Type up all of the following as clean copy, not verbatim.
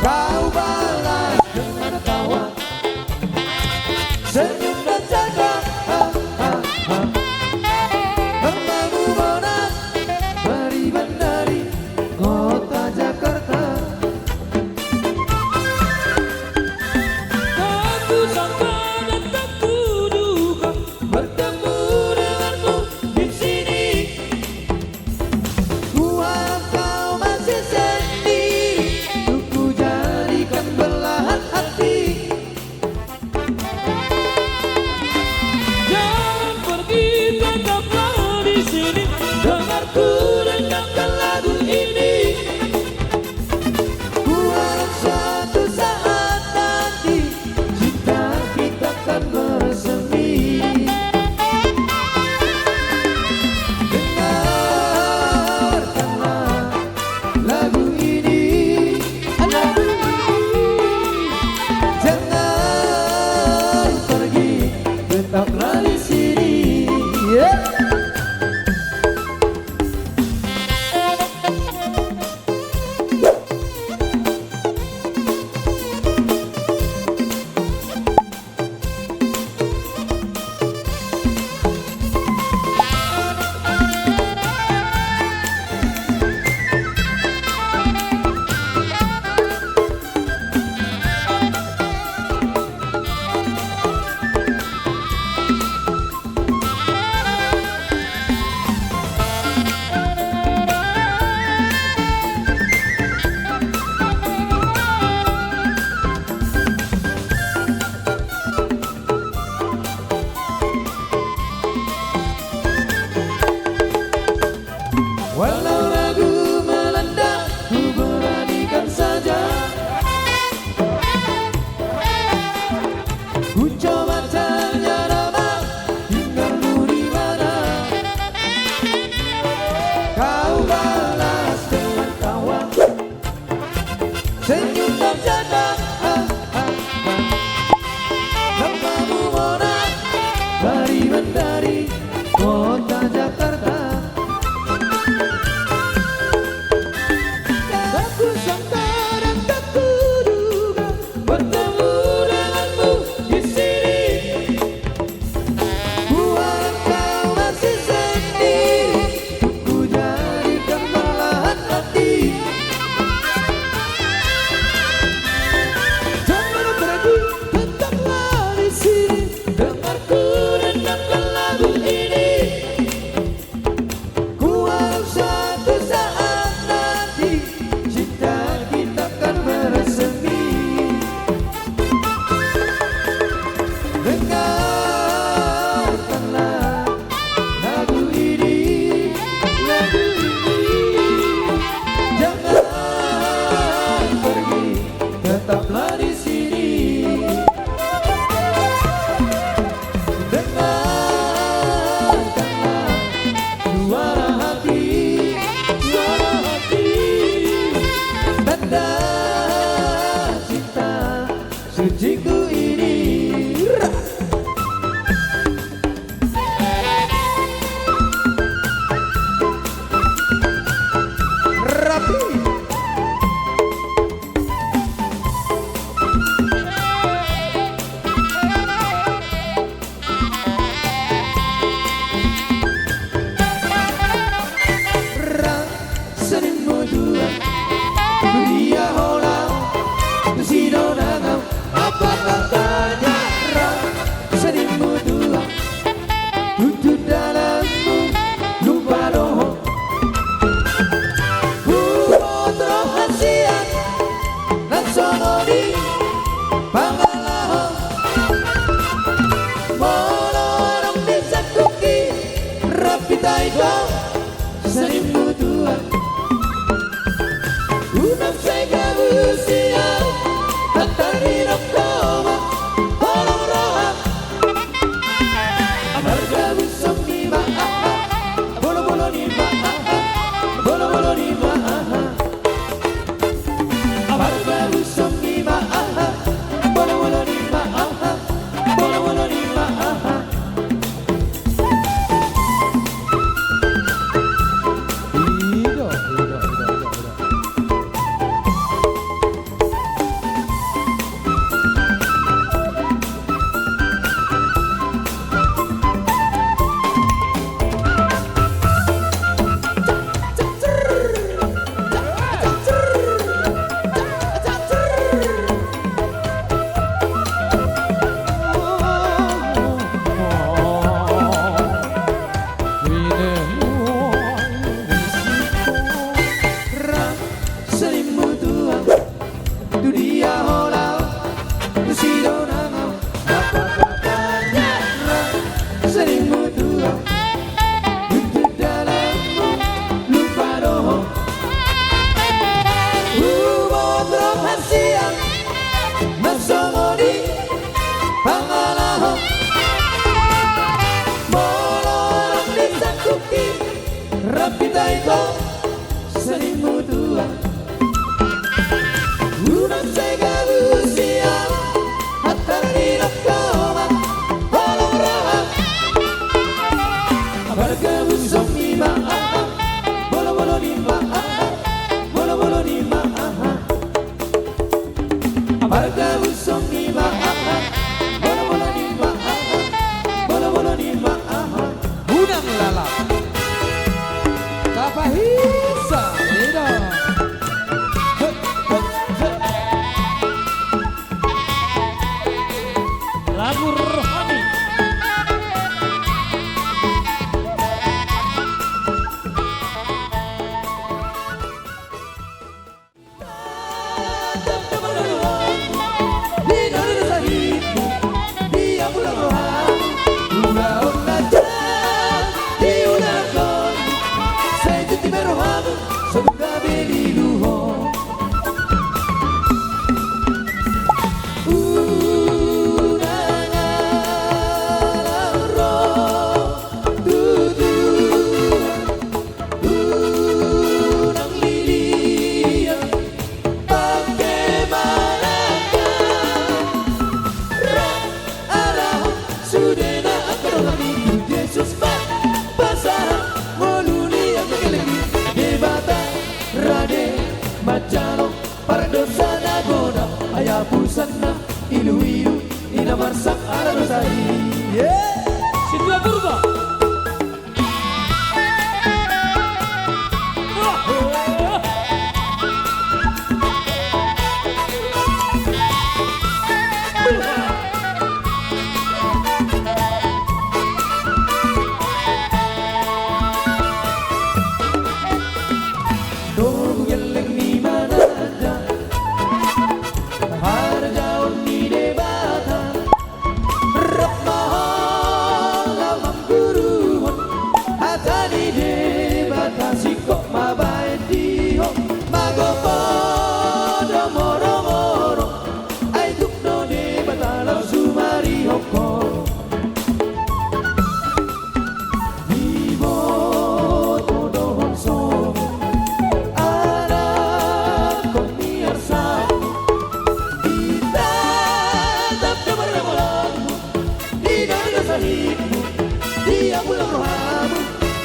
Kau balas dengan tawa, senyum dan jaga. Namamu Monas, Bariban dari kota Jakarta. Tak kusangka dan tak kuduga bertemu denganmu di sini. Ku harap kau masih sendiri, untuk ku jadikan belahan hati. Jangan pergi, tetaplah di sini. Dengarku dengarkan lagu ini. Ku harap suatu saat nanti cinta kita akan bersemi. Dengarkanlah lagu ini, jangan pergi, tetaplah di sini. Walau ragu melanda, ku beranikan saja. Ku coba tanya nama, tinggalmu di mana. Kau balas dengan tawa, senyum dan canda. Namamu Monas, Bariban dari kota Jakarta. Tak kusangka dan tak kuduga bertemu denganmu di sini. Ku harap kau masih sendiri, untuk ku jadikan belahan hati. Jangan pergi, tetaplah di sini. Dengarku dengarkan lagu ini. Ku harap suatu saat nanti cinta kita akan bersemi. Dengarkanlah lagu ini, jangan pergi, tetaplah di sini. Dengarkanlah suara hati, tanda cinta suciku ini. Rapi. Sering dua, dia orang sidonangam, apa katanya? Sering dua, tutup dalammu lupa dohong. Putro hasian dan sonori pangalahong, mono orang desa kuki rapi taiko. Sering dua, unang sega busia, tatari rokoma, orang roha. Amarga busong ni maaha, bolo-bolo ni maaha, bolo-bolo ni maaha. Amarga busong ni maaha, bolo-bolo ni maaha, bolo-bolo ni maaha. dunia holau Tusido nangau apa-apanya seringmu tua untuk dalammu lupa doho Ubodrop hasiang Masomodi Pangalaho Molorang desa kuki Rapita ito seringmu tua Unang segalu siang Hatar hirap koma Walang raha Abarga busong ima Bolo-bolo nima Bolo-bolo nima Abarga busong nima Bolo-bolo nima Bolo-bolo nima Unang lalap Kapahisa Ida Lagu rohani. Pusana ilu-ilu ina marsak ala dosai Situa Purba. Dogu geleng ni mana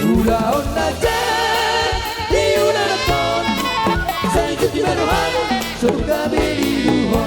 Ulaon aja di unaton Sa ikut di baruhan Surga beli luho